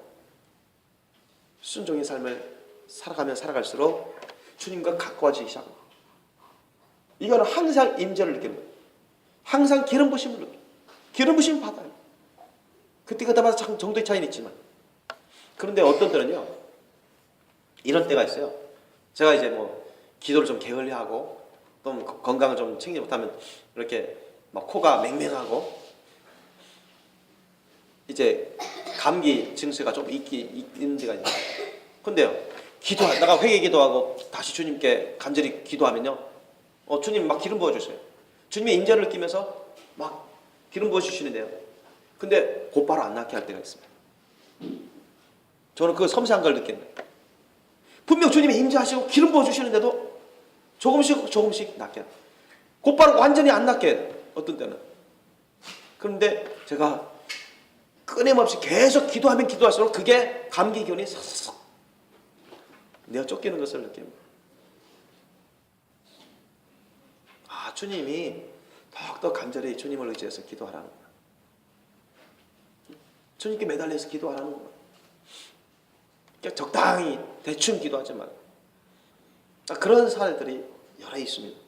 순종의 삶을 살아가면 살아갈수록 주님과 가까워지기 시작합니다. 이거는 항상 임재를 느끼는 거예요. 항상 기름 부심을 느껴요. 기름 부심 받아요. 그때마다 정도의 차이는 있지만 그런데 어떤 때는요 이런 때가 있어요. 제가 이제 뭐 기도를 좀 게을리하고 또 건강을 좀 챙기지 못하면 이렇게 막 코가 맹맹하고 이제 감기 증세가 좀 있는 데가 있어요. 근데요 기도하다가 회개 기도하고 다시 주님께 간절히 기도하면요 주님 막 기름 부어주세요. 주님의 인자를 느끼면서 막 기름 부어주시는데요 근데 곧바로 안 낫게 할 때가 있습니다. 저는 그 섬세한 걸 느꼈는데 분명 주님이 임재하시고 기름 부어주시는데도 조금씩 낫게 해요. 곧바로 완전히 안 낫게 해요. 어떤 때는. 그런데 제가 끊임없이 계속 기도하면 기도할수록 그게 감기 기운이 싹싹 내가 쫓기는 것을 느낍니다. 주님이 더욱더 간절히 주님을 의지해서 기도하라는 거야. 주님께 매달려서 기도하라는 거야. 그러니까 적당히 대충 기도하지 말고. 그런 사례들이 여러 있습니다.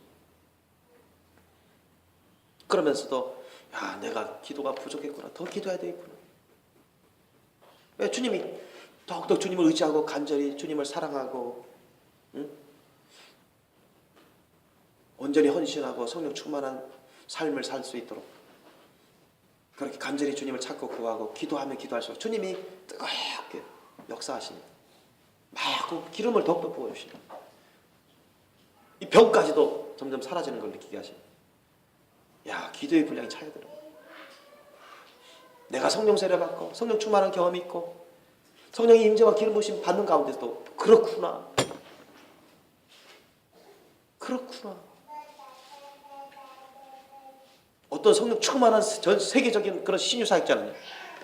그러면서도 야, 내가 기도가 부족했구나. 더 기도해야 되겠구나. 왜 주님이 더욱더 주님을 의지하고 간절히 주님을 사랑하고, 응? 온전히 헌신하고 성령 충만한 삶을 살 수 있도록 그렇게 간절히 주님을 찾고 구하고 기도하면 기도할수록 주님이 뜨겁게 역사하십니다. 막 그 기름을 더욱더 부어주십니다. 이 병까지도 점점 사라지는 걸 느끼게 하십니다. 야, 기도의 분량이 차야되는 거예요. 내가 성령 세례 받고 성령 충만한 경험이 있고 성령의 임재와 기름 부으심 받는 가운데서도 그렇구나. 어떤 성령 충만한 전 세계적인 그런 신유 사역자는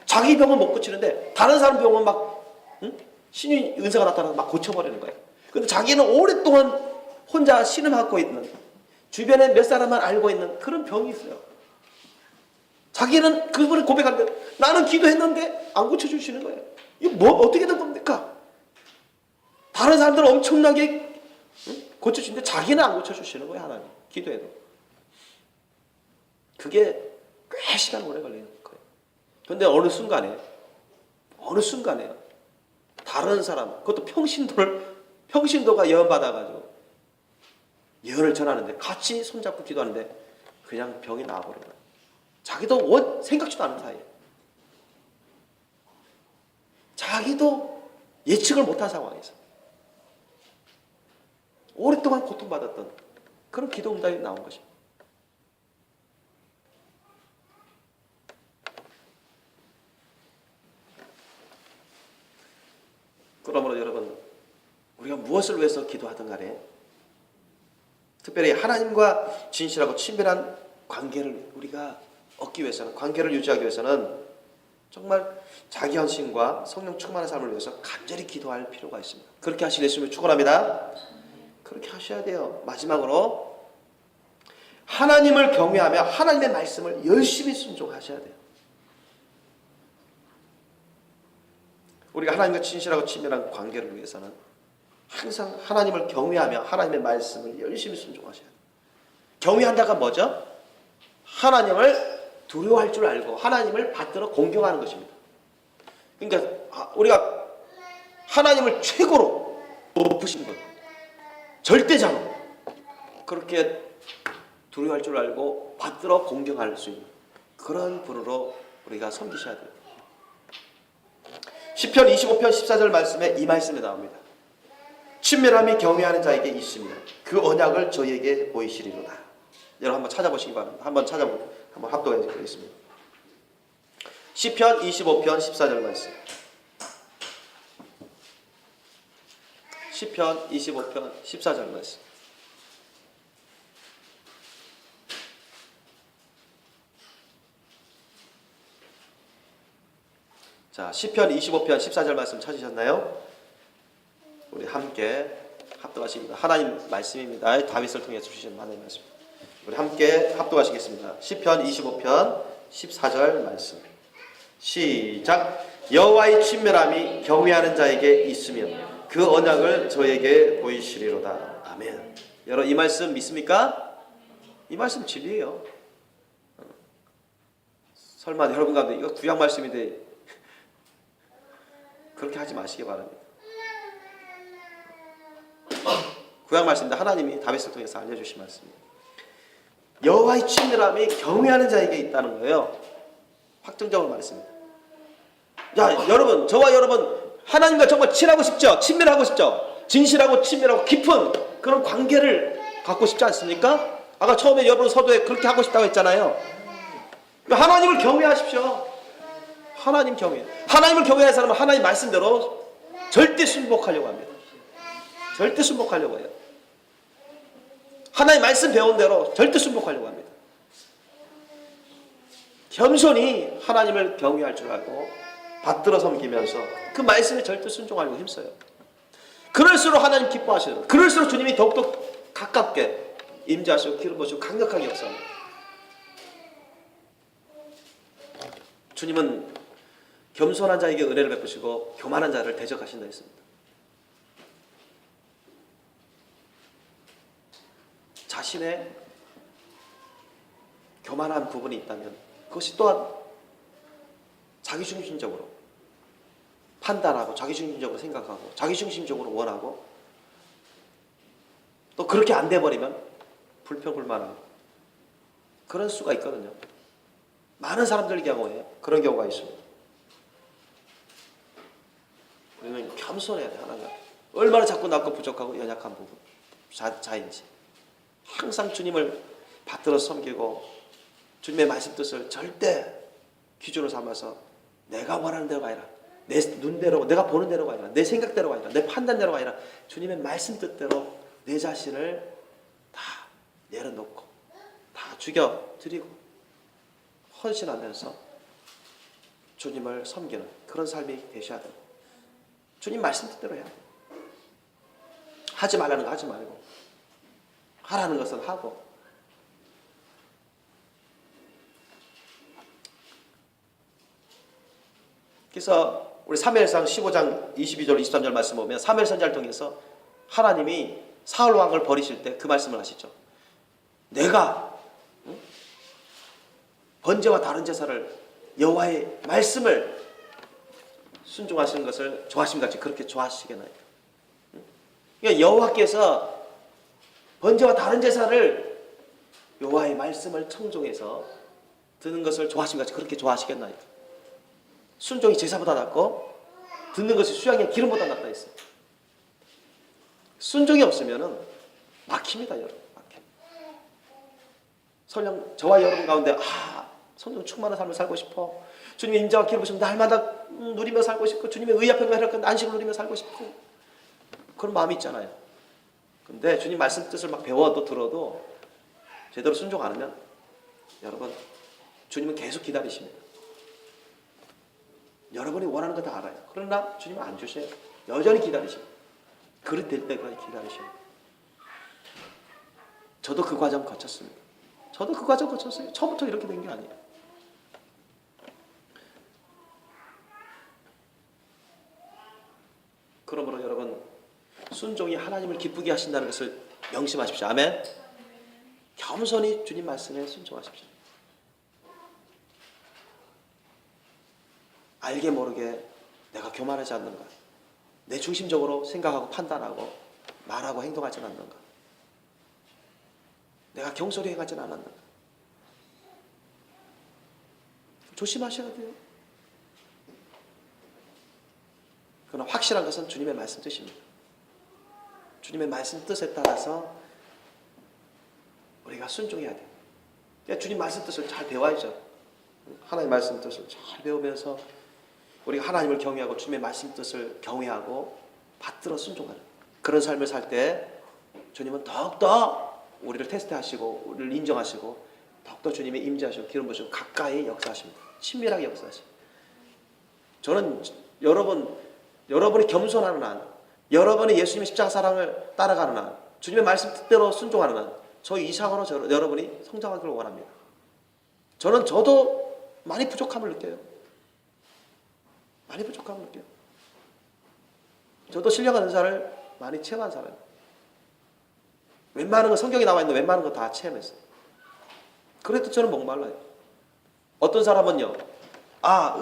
자기 병은 못 고치는데 다른 사람 병은 막 신유 은사가 나타나서 막 고쳐버리는 거예요. 근데 자기는 오랫동안 혼자 신음하고 있는, 주변에 몇 사람만 알고 있는 그런 병이 있어요. 자기는 그분을 고백하는데 나는 기도했는데 안 고쳐주시는 거예요. 이거 뭐 어떻게 된 겁니까? 다른 사람들은 엄청나게 고쳐주시는데 자기는 안 고쳐주시는 거예요. 하나님 기도해도. 그게 꽤 시간 오래 걸리는 거예요. 그런데 어느 순간에 다른 사람, 그것도 평신도가 예언 받아가지고 예언을 전하는데 같이 손잡고 기도하는데 그냥 병이 나와버린 거예요. 자기도 생각지도 않은 사이에. 자기도 예측을 못한 상황에서 오랫동안 고통받았던 그런 기도 응답이 나온 것입니다. 그러므로 여러분, 우리가 무엇을 위해서 기도하든 간에 특별히 하나님과 진실하고 친밀한 관계를 우리가 얻기 위해서는, 관계를 유지하기 위해서는 정말 자기 헌신과 성령 충만한 삶을 위해서 간절히 기도할 필요가 있습니다. 그렇게 하실 예수님을 축원합니다. 그렇게 하셔야 돼요. 마지막으로 하나님을 경외하며 하나님의 말씀을 열심히 순종하셔야 돼요. 우리가 하나님과 진실하고 친밀한 관계를 위해서는 항상 하나님을 경외하며 하나님의 말씀을 열심히 순종하셔야 돼요. 경외한다가 뭐죠? 하나님을 두려워할 줄 알고 하나님을 받들어 공경하는 것입니다. 그러니까 우리가 하나님을 최고로 높으신 것, 절대자로 그렇게 두려워할 줄 알고 받들어 공경할 수 있는 그런 분으로 우리가 섬기셔야 돼요. 시편 25편 14절 말씀에 이 말씀이 나옵니다. 친밀함이 경외하는 자에게 있습니다. 그 언약을 저희에게 보이시리로다. 여러분 한번 찾아보시기 바랍니다. 한번 합독해 보겠습니다. 시편 25편 14절 말씀. 시편 25편 14절 말씀. 자, 시편 25편 14절 말씀 찾으셨나요? 우리 함께 합독하십니다. 하나님 말씀입니다. 다윗을 통해서 주신 하나님 말씀. 우리 함께 합독하시겠습니다. 시편 25편 14절 말씀. 시작. 여호와의 친밀함이 경외하는 자에게 있으며 그 언약을 저에게 보이시리로다. 아멘. 여러분 이 말씀 믿습니까? 이 말씀 진리예요. 설마 여러분 가운데 이거 구약 말씀인데 그렇게 하지 마시기 바랍니다. 구약 말씀인데 하나님이 다윗을 통해서 알려주신 말씀입니다. 여호와의 친밀함이 경외하는 자에게 있다는 거예요. 확정적으로 말했습니다. 자, 여러분, 저와 여러분 하나님과 정말 친하고 싶죠? 친밀하고 싶죠? 진실하고 친밀하고 깊은 그런 관계를 갖고 싶지 않습니까? 아까 처음에 여러분 서두에 그렇게 하고 싶다고 했잖아요. 하나님을 경외하십시오. 하나님 경외. 하나님을 경외하는 사람은 하나님 말씀대로 절대 순복하려고 합니다. 절대 순복하려고 해요. 하나님 말씀 배운 대로 절대 순복하려고 합니다. 겸손히 하나님을 경외할 줄 알고 받들어 섬기면서 그 말씀에 절대 순종하려고 힘써요. 그럴수록 하나님 기뻐하시는, 그럴수록 주님이 더욱더 가깝게 임재하시고 기름 부으시고 강력하게 역사합니다. 주님은 겸손한 자에게 은혜를 베푸시고 교만한 자를 대적하신다 했습니다. 자신의 교만한 부분이 있다면 그것이 또한 자기중심적으로 판단하고 자기중심적으로 생각하고 자기중심적으로 원하고 또 그렇게 안 돼버리면 불평불만하고 그런 수가 있거든요. 많은 사람들 경우에 그런 경우가 있습니다. 우리는 겸손해야 돼. 하나님 얼마나 자꾸 낮고 부족하고 연약한 부분 자인지 항상 주님을 받들어 섬기고 주님의 말씀 뜻을 절대 기준으로 삼아서 내가 원하는 대로가 아니라 내 눈대로 내가 보는 대로가 아니라 내 생각대로가 아니라 내 판단대로가 아니라 주님의 말씀 뜻대로 내 자신을 다 내려놓고 다 죽여드리고 헌신하면서 주님을 섬기는 그런 삶이 되셔야 돼요. 주님 말씀 뜻대로 해야 돼요. 하지 말라는 거 하지 말고 하라는 것은 하고 그래서 우리 사무엘상 15장 22절 23절 말씀 보면 사무엘 선지자를 통해서 하나님이 사울 왕을 버리실 때 그 말씀을 하시죠. 내가 번제와 다른 제사를 여호와의 말씀을 순종하시는 것을 좋아하십니까? 그렇게 좋아하시겠나요? 그러니까 여호와께서 번제와 다른 제사를 여호와의 말씀을 청종해서 드는 것을 좋아하십니까? 그렇게 좋아하시겠나요? 순종이 제사보다 낫고 듣는 것이 수양의 기름보다 낫다 했어요. 순종이 없으면은 막힙니다, 여러분. 막혀. 설령 저와 여러분 가운데 성령 충만한 삶을 살고 싶어. 주님의 임재와 기름 부으시면 날마다 누리며 살고 싶고 주님의 의합평과 혈액과 안식을 누리며 살고 싶고 그런 마음이 있잖아요. 근데 주님 말씀 뜻을 막 배워도 들어도 제대로 순종 안 하면 여러분 주님은 계속 기다리십니다. 여러분이 원하는 거 다 알아요. 그러나 주님은 안 주셔요. 여전히 기다리십니다. 그릇 될 때까지 기다리십니다. 저도 그 과정 거쳤습니다. 저도 그 과정 거쳤어요. 처음부터 이렇게 된 게 아니에요. 그러므로 여러분 순종이 하나님을 기쁘게 하신다는 것을 명심하십시오. 아멘. 겸손히 주님 말씀에 순종하십시오. 알게 모르게 내가 교만하지 않는가? 내 중심적으로 생각하고 판단하고 말하고 행동하지 않는가? 내가 경솔히 행하지 않았는가? 조심하셔야 돼요. 그러나 확실한 것은 주님의 말씀 뜻입니다. 주님의 말씀 뜻에 따라서 우리가 순종해야 돼요. 그러니까 주님 말씀 뜻을 잘 배워야죠. 하나님의 말씀 뜻을 잘 배우면서 우리가 하나님을 경외하고 주님의 말씀 뜻을 경외하고 받들어 순종하는 그런 삶을 살 때 주님은 더욱더 우리를 테스트하시고 우리를 인정하시고 더욱더 주님의 임재하시고 기름 부으시고 가까이 역사하십니다. 친밀하게 역사하십니다. 저는 여러분이 겸손하는 한, 여러분이 예수님의 십자가 사랑을 따라가는 한, 주님의 말씀 뜻대로 순종하는 한, 저 이상으로 여러분이 성장하기를 원합니다. 저도 많이 부족함을 느껴요. 많이 부족함을 느껴요. 저도 신령한 은사를 많이 체험한 사람이에요. 웬만한 거 성경에 나와 있는 웬만한 거 다 체험했어요. 그래도 저는 목말라요. 어떤 사람은요,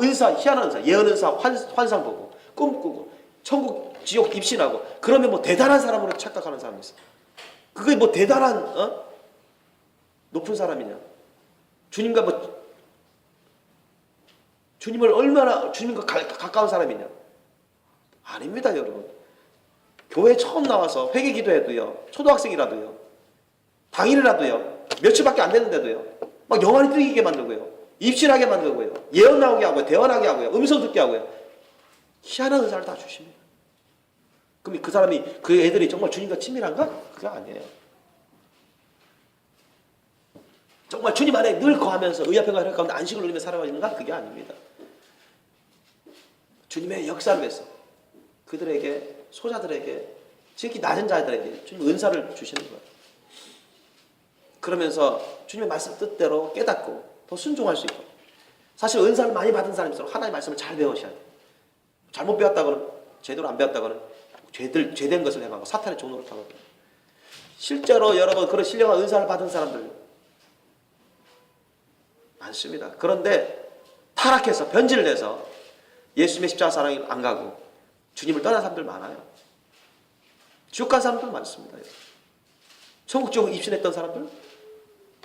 은사, 희한한 은사, 예언 은사, 환상 보고, 꿈꾸고, 천국, 지옥 입신하고, 그러면 뭐 대단한 사람으로 착각하는 사람이 있어요. 그게 뭐 대단한, 높은 사람이냐? 주님과 주님을 얼마나 주님과 가까운 사람이냐? 아닙니다, 여러분. 교회 처음 나와서 회개 기도해도요, 초등학생이라도요, 당일이라도요, 며칠밖에 안 됐는데도요, 막 영안이 뜨이게 만들고요, 입신하게 만들고요, 예언 나오게 하고요, 대언하게 하고요, 음성 듣게 하고요, 희한한 은사를 다 주십니다. 그럼 그 사람이, 그 애들이 정말 주님과 친밀한가? 그게 아니에요. 정말 주님 안에 늘 거하면서 의합평과 혈액 가운데 안식을 누리며 살아가는가? 그게 아닙니다. 주님의 역사를 위해서 그들에게, 소자들에게, 특히 낮은 자들에게 주님 은사를 주시는 거예요. 그러면서 주님의 말씀 뜻대로 깨닫고 더 순종할 수 있고 사실 은사를 많이 받은 사람일수록 하나님의 말씀을 잘 배우셔야 돼요. 잘못 배웠다고는, 제대로 안 배웠다고는 죄된 것을 행하고 사탄의 종로를 타고. 실제로 여러분 그런 신령한 은사를 받은 사람들 많습니다. 그런데 타락해서 변질을 해서 예수님의 십자가 사랑을 안 가고 주님을 떠난 사람들 많아요. 지옥 간 사람들 많습니다. 천국 지옥 입신했던 사람들,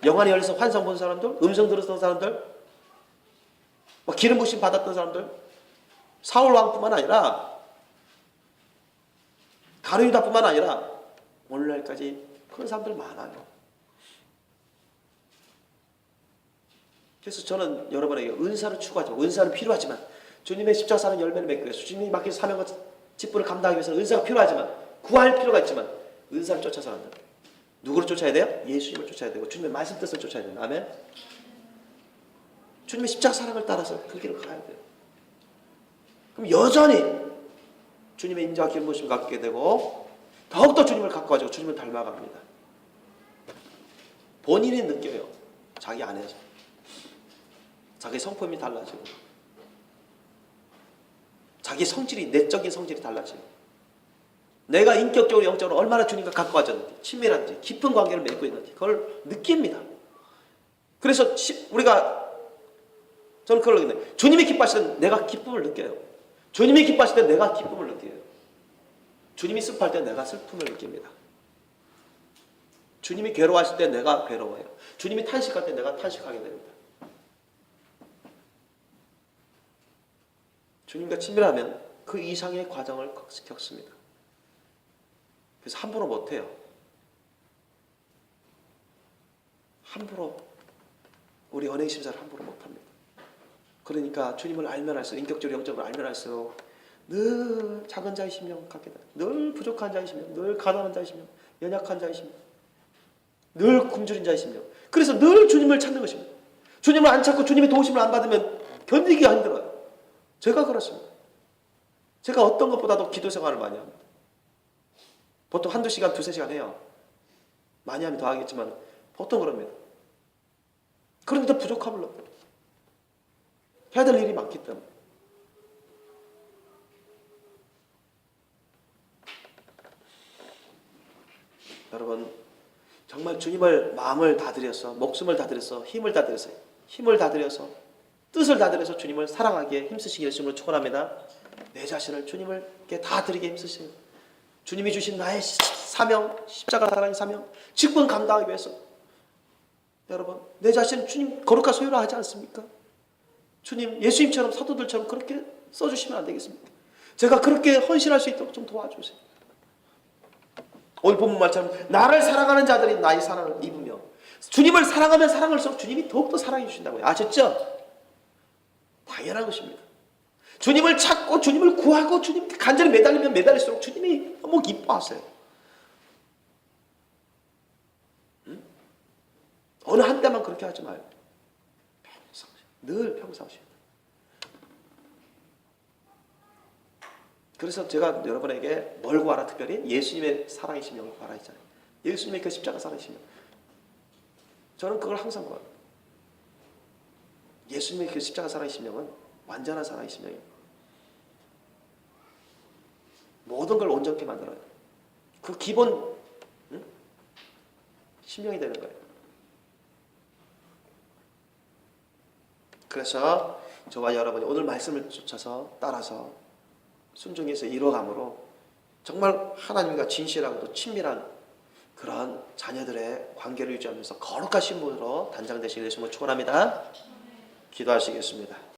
영안이 열려서 환상 본 사람들, 음성 들었던 사람들, 기름 부심 받았던 사람들, 사울 왕뿐만 아니라 가룟유다뿐만 아니라 오늘날까지 그런 사람들 많아요. 그래서 저는 여러분에게 은사를 추구하지만, 은사는 필요하지만, 주님의 십자가 사는 열매를 맺기 위해서, 주님이 맡긴 사명과 직분을 감당하기 위해서는 은사가 필요하지만, 구할 필요가 있지만, 은사를 쫓아서 한다. 누구를 쫓아야 돼요? 예수님을 쫓아야 되고 주님의 말씀 뜻을 쫓아야 된다. 아멘. 주님의 십자가 사랑을 따라서 그 길을 가야 돼요. 그럼 여전히 주님의 인자와 기름 부으심을 갖게 되고 더욱더 주님을 갖고 가지고 주님을 닮아갑니다. 본인이 느껴요. 자기 안에서. 자기 성품이 달라지고 자기 성질이, 내적인 성질이 달라지고 내가 인격적으로 영적으로 얼마나 주님과 가까워졌는지, 친밀한지, 깊은 관계를 맺고 있는지 그걸 느낍니다. 그래서 저는 그걸 느끼는데, 주님이 기뻐하실 때 내가 기쁨을 느껴요. 주님이 기뻐하실 때 내가 기쁨을 느껴요. 주님이 슬퍼할 때 내가 슬픔을 느낍니다. 주님이 괴로워하실 때 내가 괴로워해요. 주님이 탄식할 때 내가 탄식하게 됩니다. 주님과 친밀하면 그 이상의 과정을 겪습니다. 그래서 함부로 못해요. 함부로 우리 언행 심사를 함부로 못합니다. 그러니까 주님을 알면 할수록, 인격적으로 영적으로 알면 할수록 늘 작은 자의 심령 갖게 됩니다. 늘 부족한 자의 심령, 늘 가난한 자의 심령, 연약한 자의 심령, 늘 굶주린 자의 심령. 그래서 늘 주님을 찾는 것입니다. 주님을 안 찾고 주님의 도우심을 안 받으면 견디기가 힘들어요. 제가 그렇습니다. 제가 어떤 것보다도 기도 생활을 많이 합니다. 보통 한두 시간, 두세 시간 해요. 많이 하면 더 하겠지만 보통 그럽니다. 그런데도 부족함을 느껴요. 해야 될 일이 많기 때문에. 여러분, 정말 주님을 마음을 다 들여서, 목숨을 다 들여서, 힘을 다 들여서, 뜻을 다 들여서 주님을 사랑하기에 힘쓰시기를 주님으로 축원합니다. 내 자신을 주님께 다 드리게 힘쓰시고, 주님이 주신 나의 사명, 십자가 사랑의 사명, 직분 감당하기 위해서 여러분, 내 자신은 주님 거룩한 소유라 하지 않습니까? 주님, 예수님처럼, 사도들처럼 그렇게 써주시면 안 되겠습니까? 제가 그렇게 헌신할 수 있도록 좀 도와주세요. 오늘 본문 말처럼 나를 사랑하는 자들이 나의 사랑을 입으며, 주님을 사랑하면 사랑할수록 주님이 더욱더 사랑해 주신다고요. 아셨죠? 당연한 것입니다. 주님을 찾고 주님을 구하고 주님께 간절히 매달리면 매달릴수록 주님이 너무 기뻐하세요. 어느 한때만 그렇게 하지 마요. 늘 평상시에. 그래서 제가 여러분에게 뭘 구하라, 특별히 예수님의 사랑의 심령을 구하라 했잖아요. 예수님의 그 십자가 사랑의 심령. 저는 그걸 항상 구합니다. 예수님의 그 십자가 사랑의 심령은 완전한 사랑의 심령이에요. 모든 걸 온전케 만들어요. 그 기본 심령이 되는 거예요. 그래서 저와 여러분이 오늘 말씀을 쫓아서 따라서 순종해서 이뤄감으로 정말 하나님과 진실하고 또 친밀한 그런 자녀들의 관계를 유지하면서 거룩한 신분으로 단장되시길 예수님을 축원합니다. 기도하시겠습니다.